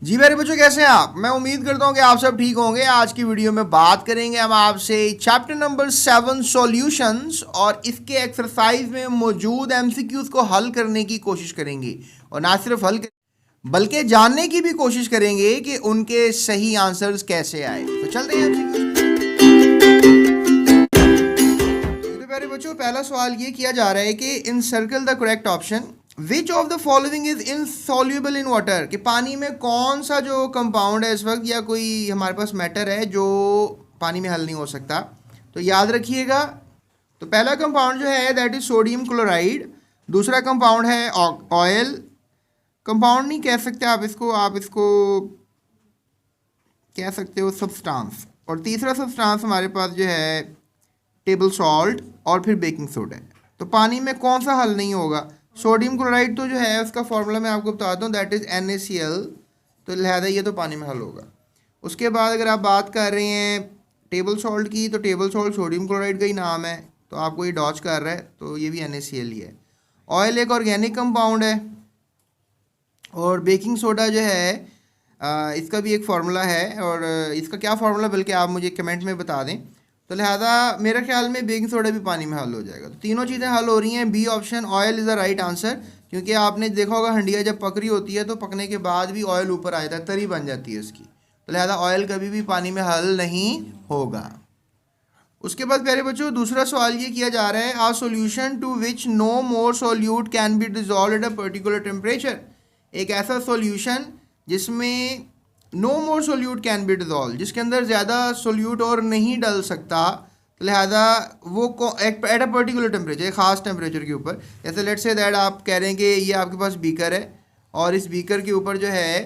जी मेरे बच्चों, कैसे हैं आप? मैं उम्मीद करता हूं कि आप सब ठीक होंगे। आज की वीडियो में बात करेंगे हम आपसे चैप्टर नंबर 7 सॉल्यूशंस, और इसके एक्सरसाइज में मौजूद एमसीक्यूज को हल करने की कोशिश करेंगे। और ना सिर्फ बल्कि जानने की भी कोशिश करेंगे कि उनके सही आंसर्स कैसे आए। तो चलते हैं एमसीक्यूज। तो मेरे बच्चों, पहला सवाल ये किया जा रहा है कि encircle the correct option which of the following is insoluble in water, कि पानी में कौन सा जो कंपाउंड है इस वक्त या कोई हमारे पास मैटर है जो पानी में हल नहीं हो सकता। तो याद रखिएगा, तो पहला कंपाउंड जो है दैट इज सोडियम क्लोराइड, दूसरा कंपाउंड है ऑयल, कंपाउंड नहीं कह सकते आप इसको कह सकते हो सब्सटेंस, और तीसरा सब्सटेंस हमारे पास जो है टेबल सॉल्ट और फिर बेकिंग सोडा है। तो पानी में कौन सा हल नहीं होगा? सोडियम क्लोराइड तो जो है उसका फॉर्मूला मैं आपको बताता हूँ, दैट इज़ NaCl, तो लिहाजा ये तो पानी में हल होगा। उसके बाद अगर आप बात कर रहे हैं टेबल सॉल्ट की, तो टेबल सॉल्ट सोडियम क्लोराइड का ही नाम है, तो आपको ये डॉच कर रहा है, तो ये भी NaCl ही है। ऑयल एक ऑर्गेनिक कंपाउंड है, और बेकिंग सोडा जो है इसका भी एक फार्मूला है, और इसका क्या फार्मूला बल्कि आप मुझे कमेंट में बता दें। तो लिहाजा मेरे ख्याल में बेकिंग सोडा भी पानी में हल हो जाएगा। तो तीनों चीज़ें हल हो रही हैं। B option oil is the right answer, क्योंकि आपने देखा होगा हंडिया जब पक रही होती है तो पकने के बाद भी ऑयल ऊपर आ जाता है, तरी बन जाती है उसकी। तो लिहाजा ऑयल कभी भी पानी में हल नहीं होगा। उसके बाद प्यारे बच्चों, दूसरा सवाल ये किया जा रहा है, a solution to which no more solute can be dissolve at a particular temperature, एक ऐसा सोल्यूशन जिसमें no more solute can be dissolve, जिसके अंदर ज़्यादा सोल्यूट और नहीं डल सकता, तो लिहाजा वो एट अ पर्टिकुलर टेम्परेचर, एक ख़ास टेम्परेचर के ऊपर। जैसे लेट्स से दैट आप कह रहे हैं कि ये आपके पास बीकर है, और इस बीकर के ऊपर जो है,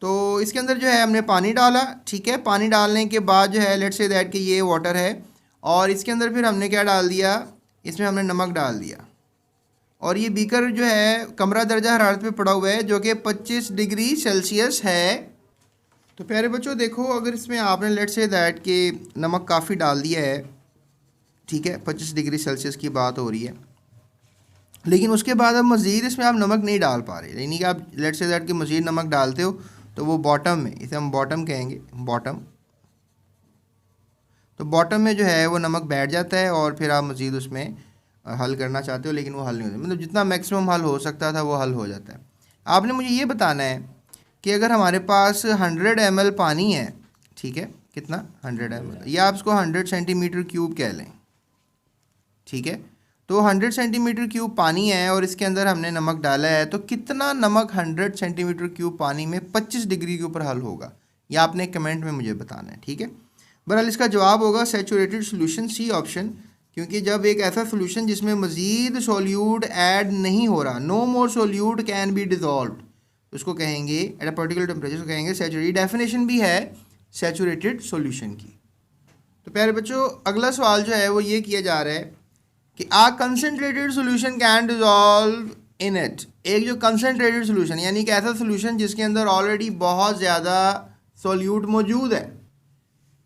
तो इसके अंदर जो है हमने पानी डाला, ठीक है। पानी डालने के बाद जो है लेट्स से दैट कि ये वाटर है, और इसके अंदर फिर हमने क्या डाल दिया, इसमें हमने नमक डाल दिया, और ये बीकर जो है कमरा दर्जा हरारत पे पड़ा हुआ है जो कि 25 डिग्री सेल्सियस है। तो प्यारे बच्चों देखो, अगर इसमें आपने लेट्स से दैट कि नमक काफ़ी डाल दिया है, ठीक है, 25 डिग्री सेल्सियस की बात हो रही है, लेकिन उसके बाद अब मज़ीद इसमें आप नमक नहीं डाल पा रहे, यानी कि आप लेट्स से दैट कि मज़ीद नमक डालते हो तो वो बॉटम में, इसे हम बॉटम कहेंगे, बॉटम, तो बॉटम में जो है वो नमक बैठ जाता है, और फिर आप मज़ीद उसमें हल करना चाहते हो लेकिन वो हल नहीं होता, मतलब जितना मैक्सिमम हल हो सकता था वो हल हो जाता है। आपने मुझे ये बताना है कि अगर हमारे पास 100 ml पानी है, ठीक है, कितना 100 ml, या आप इसको 100 सेंटीमीटर क्यूब कह लें, ठीक है। तो 100 सेंटीमीटर क्यूब पानी है और इसके अंदर हमने नमक डाला है, तो कितना नमक 100 सेंटीमीटर क्यूब पानी में 25 डिग्री के ऊपर हल होगा, या आपने कमेंट में मुझे बताना है, ठीक है। बहरहाल इसका जवाब होगा सैचुरेटेड सोल्यूशन, सी ऑप्शन, क्योंकि जब एक ऐसा सोल्यूशन जिसमें मज़ीद सोल्यूट ऐड नहीं हो रहा, no more solute can be dissolve, उसको कहेंगे एट अ पर्टिकुलर टेम्परेचर, कहेंगे सैचुरेटेड। डेफिनेशन भी है सैचुरेटेड सोल्यूशन की। तो प्यारे बच्चों, अगला सवाल जो है वो ये किया जा रहा है कि a concentrated solution can dissolve in it, एक जो कंसनट्रेटेड सोल्यूशन यानी कि ऐसा सोल्यूशन जिसके अंदर ऑलरेडी बहुत ज़्यादा सोल्यूट मौजूद है।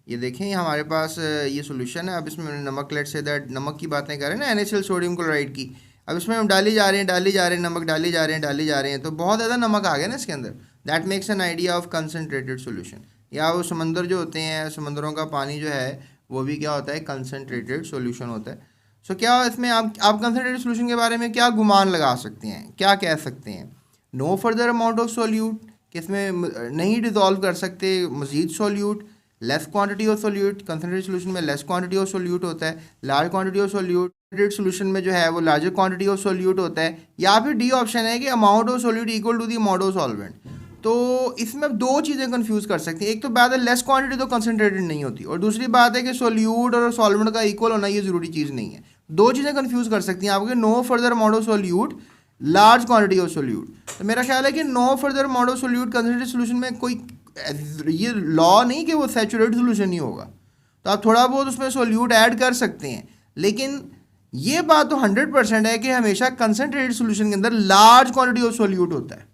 ये देखें हमारे पास ये सोल्यूशन है, अब इसमें नमक, लेट से दैट नमक की बातें करें ना, NaCl सोडियम क्लोराइड की, अब इसमें हम डाली जा रहे हैं नमक डाली जा रहे हैं, तो बहुत ज़्यादा नमक आ गया ना इसके अंदर। That makes an idea of concentrated solution. या वो समंदर जो होते हैं, समंदरों का पानी जो है वो भी क्या होता है, कंसनट्रेटेड सोल्यूशन होता है। सो क्या इसमें आप कंसनट्रेटेड सोल्यूशन के बारे में क्या गुमान लगा सकते हैं, क्या कह सकते हैं? No further amount of solute, कि इसमें नहीं डिजॉल्व कर सकते मज़ीद solute, less quantity of solute, concentrated solution में लेस क्वांटिटी ऑफ सोल्यूट होता है, large quantity of solute solution में जो है वो लार्जर क्वांटिटी ऑफ सोल्यूट होता है, या फिर डी ऑप्शन है कि amount of solute equal to the amount of solvent. तो इसमें आप दो चीज़ें कंफ्यूज कर सकते हैं, एक तो बात है लेस क्वांटिटी तो कंसनट्रेटेड नहीं होती, और दूसरी बात है कि सोल्यूट और सॉल्वेंट का इक्वल होना ये ज़रूरी चीज़ नहीं है। दो चीज़ें कंफ्यूज कर सकती हैं आपके, no further amount of solute, large quantity of solute. तो मेरा ख्याल है कि no further amount of solute concentrated solution में कोई ये लॉ नहीं कि वो सैचुरेटेड सोल्यूशन ही होगा, तो आप थोड़ा बहुत उसमें सोल्यूट ऐड कर सकते हैं, लेकिन ये बात तो 100% है कि हमेशा कंसनट्रेटेड सोल्यूशन के अंदर लार्ज क्वांटिटी ऑफ सोल्यूट होता है।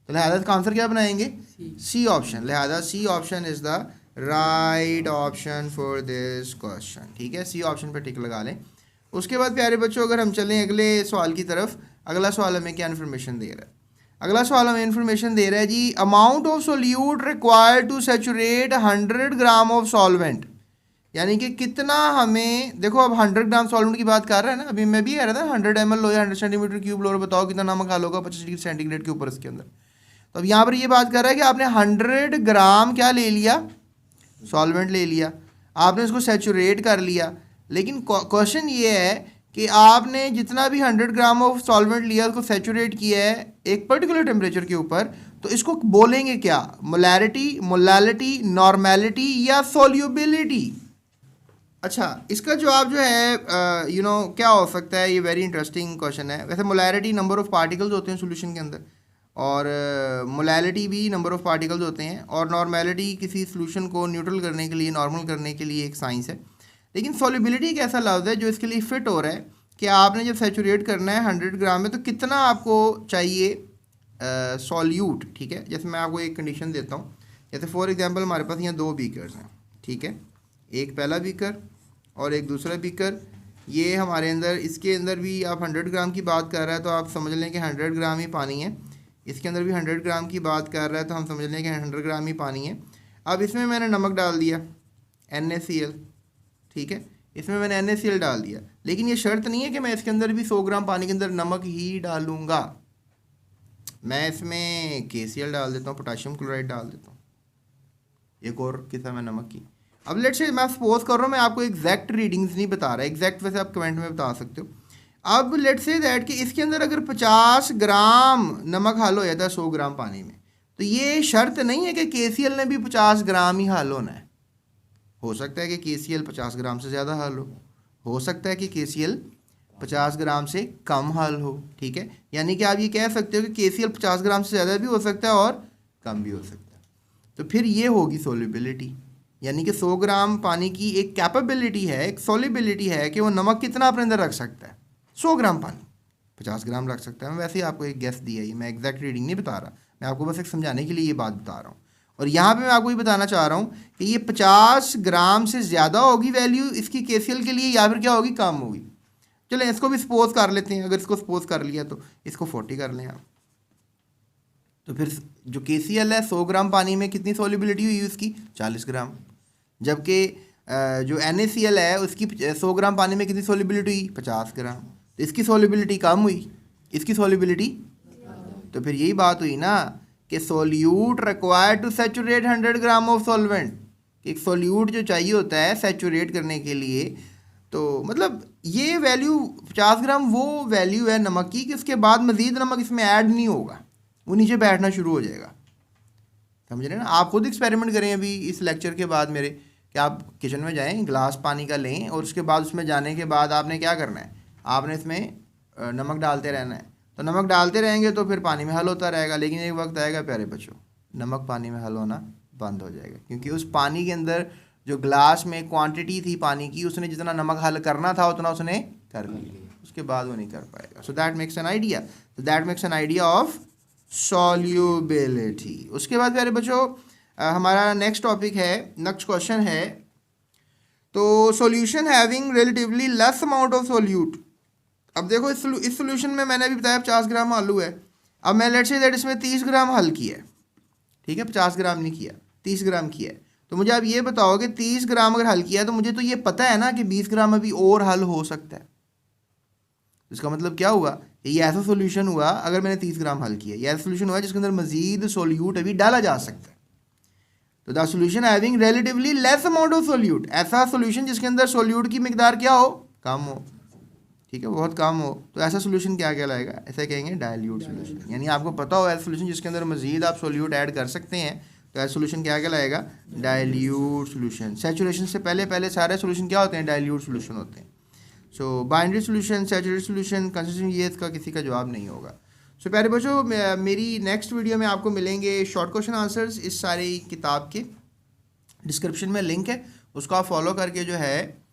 तो लिहाजा इसका आंसर क्या बनाएंगे, सी ऑप्शन। लिहाजा C option is the right option for this question, ठीक है, सी ऑप्शन पर टिक लगा लें। उसके बाद प्यारे बच्चों, अगर हम चलें अगले सवाल की तरफ, अगला सवाल हमें क्या इन्फॉर्मेशन दे रहा है, अगला सवाल हमें इन्फॉर्मेशन दे रहा है जी, amount of solute required to saturate 100 gram of solvent, यानी कि कितना हमें, देखो अब 100 ग्राम सॉल्वेंट की बात कर रहा है ना, अभी मैं भी कह रहा था 100 ml लो या 100 सेंटीमीटर क्यूब लो और बताओ कितना नमक हाल होगा 25 डिग्री सेंटीग्रेड के ऊपर इसके अंदर। तो अब यहाँ पर ये बात कर रहा है कि आपने 100 ग्राम क्या ले लिया, सॉल्वेंट ले लिया, आपने इसको सैचुरेट कर लिया, लेकिन क्वेश्चन ये है कि आपने जितना भी 100 ग्राम ऑफ सॉल्वेंट लिया उसको सैचुरेट किया है एक पर्टिकुलर टेम्परेचर के ऊपर, तो इसको बोलेंगे क्या, मोलैरिटी, मोलालिटी, नॉर्मेलिटी या सोल्यूबिलिटी। अच्छा, इसका जवाब जो है क्या हो सकता है, ये वेरी इंटरेस्टिंग क्वेश्चन है। वैसे मोलैरिटी नंबर ऑफ़ पार्टिकल्स होते हैं सॉल्यूशन के अंदर, और मोलैलिटी भी नंबर ऑफ़ पार्टिकल्स होते हैं, और नॉर्मेलिटी किसी सॉल्यूशन को न्यूट्रल करने के लिए, नॉर्मल करने के लिए एक साइंस है। लेकिन सॉल्युबिलिटी एक ऐसा लफ्ज़ है जो इसके लिए फिट हो रहा है कि आपने जब सैचुरेट करना है 100 ग्राम में तो कितना आपको चाहिए सॉल्यूट, ठीक है। जैसे मैं आपको एक कंडीशन देता हूँ, जैसे फॉर एग्जांपल हमारे पास यहाँ 2 बीकर्स हैं, ठीक है, एक पहला बीकर और एक दूसरा बीकर। ये हमारे अंदर, इसके अंदर भी आप 100 ग्राम की बात कर रहा है तो आप समझ लें कि 100 ग्राम ही पानी है, इसके अंदर भी 100 ग्राम की बात कर रहा है तो हम समझ लें कि 100 ग्राम ही पानी है। अब इसमें मैंने नमक डाल दिया NaCl, ठीक है, इसमें मैंने NaCl डाल दिया, लेकिन ये शर्त नहीं है कि मैं इसके अंदर भी 100 ग्राम पानी के अंदर नमक ही डालूंगा। मैं इसमें KCl डाल देता हूँ, पोटाशियम क्लोराइड डाल देता हूँ, एक और किस्म है नमक की। अब लेट्स से मैं सपोज कर रहा हूँ, मैं आपको एग्जैक्ट रीडिंग्स नहीं बता रहा, एग्जैक्ट वैसे आप कमेंट में बता सकते हो। अब लेट्स से दैट कि इसके अंदर अगर 50 ग्राम नमक हाल हो जाता है 100 ग्राम पानी में, तो ये शर्त नहीं है कि KCl ने भी 50 ग्राम ही हाल होना है। हो सकता है कि KCl 50 ग्राम से ज़्यादा हाल हो सकता है कि KCl 50 ग्राम से कम हाल हो, ठीक है। यानी कि आप ये कह सकते हो कि KCl 50 ग्राम से ज़्यादा भी हो सकता है और कम भी हो सकता है। तो फिर ये होगी सोल्युबिलिटी, यानी कि 100 ग्राम पानी की एक कैपेबिलिटी है, एक सोल्युबिलिटी है कि वो नमक कितना अपने अंदर रख सकता है। 100 ग्राम पानी 50 ग्राम रख सकता है। मैं वैसे ही आपको एक गेस दिया, ये मैं एग्जैक्ट रीडिंग नहीं बता रहा, मैं आपको बस एक समझाने के लिए ये बात बता रहा हूँ। और यहाँ पे मैं आपको ये बताना चाह रहा हूँ कि ये 50 ग्राम से ज़्यादा होगी वैल्यू इसकी KCl के लिए, या फिर क्या होगी, कम होगी। चलें इसको भी सपोज कर लेते हैं, अगर इसको सपोज कर लिया तो इसको 40 कर लें आप। तो फिर जो KCl है 100 ग्राम पानी में कितनी सोल्युबिलिटी हुई उसकी, 40 ग्राम, जबकि जो NaCl है उसकी 100 ग्राम पानी में कितनी सोल्युबिलिटी हुई, 50 ग्राम। तो इसकी सोल्युबिलिटी कम हुई, इसकी सोल्युबिलिटी, तो फिर यही बात हुई ना कि solute required to saturate 100 gram of solvent. एक सोल्यूट जो चाहिए होता है सैचुरेट करने के लिए, तो मतलब ये वैल्यू 50 ग्राम वो वैल्यू है नमक की कि उसके बाद मज़ीद नमक इसमें ऐड नहीं होगा, वो नीचे बैठना शुरू हो जाएगा। समझ रहे हैं ना। आप खुद एक्सपेरिमेंट करें अभी इस लेक्चर के बाद मेरे, कि आप किचन में जाएं, गिलास पानी का लें और उसके बाद उसमें जाने के बाद आपने क्या करना है, आपने इसमें नमक डालते रहना है। तो नमक डालते रहेंगे तो फिर पानी में हल होता रहेगा, लेकिन एक वक्त आएगा प्यारे बच्चों, नमक पानी में हल होना बंद हो जाएगा, क्योंकि उस पानी के अंदर जो ग्लास में क्वांटिटी थी पानी की, उसने जितना नमक हल करना था उतना उसने कर लिया, उसके बाद वो नहीं कर पाएगा। So that makes an idea of solubility. उसके बाद प्यारे बच्चों हमारा नेक्स्ट टॉपिक है, नेक्स्ट क्वेश्चन है, तो solution having relatively less amount of solute. अब देखो इस सोल्यूशन में मैंने अभी बताया 50 ग्राम आलू है, अब मैं लेट्स से दैट इसमें 30 ग्राम हल किया है, ठीक है, 50 ग्राम नहीं किया, 30 ग्राम किया है। तो मुझे आप ये बताओ कि 30 ग्राम अगर हल किया है तो मुझे तो ये पता है ना कि 20 ग्राम अभी और हल हो सकता है। इसका मतलब क्या हुआ, ये ऐसा सोल्यूशन हुआ अगर मैंने 30 ग्राम हल किया, ये ऐसा सोल्यूशन हुआ जिसके अंदर मजीद सोल्यूट अभी डाला जा सकता है। तो the solution having relatively less amount of solute, ऐसा सोल्यूशन जिसके अंदर सोल्यूट की मिकदार क्या हो, कम हो, ठीक है, बहुत कम हो, तो ऐसा सोल्यूशन क्या कहलाएगा, ऐसा कहेंगे डाइल्यूट सोल्यूशन। यानी आपको पता हो ऐसा सोल्यूशन जिसके अंदर मजीद आप सोल्यूट ऐड कर सकते हैं, तो ऐसा सोल्यूशन क्या कहलाएगा, डाइल्यूट सोल्यूशन। सैचुरेशन से पहले सारे सोल्यूशन क्या होते हैं, डाइल्यूट सोल्यूशन होते हैं। सो binary solution, saturated solution, consistent, ये इसका किसी का जवाब नहीं होगा। सो प्यारे बच्चों मेरी नेक्स्ट वीडियो में आपको मिलेंगे शॉर्ट क्वेश्चन आंसर्स। इस सारी किताब के डिस्क्रिप्शन में लिंक है, उसको आप फॉलो करके जो है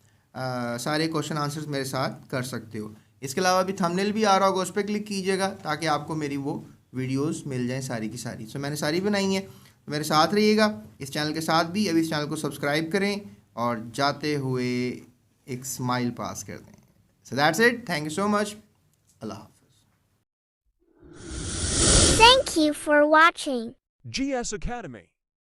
सारे क्वेश्चन आंसर्स मेरे साथ कर सकते हो। इसके अलावा अभी थंबनेल भी आ रहा होगा, उस पर क्लिक कीजिएगा ताकि आपको मेरी वो वीडियोस मिल जाएं सारी की सारी। सो मैंने सारी बनाई हैं, तो मेरे साथ रहिएगा इस चैनल के साथ भी। अभी इस चैनल को सब्सक्राइब करें और जाते हुए एक स्माइल पास कर दें। So that's it, thank you so much, अल्लाह हाफ़िज़। Thank you for watching. GS Academy.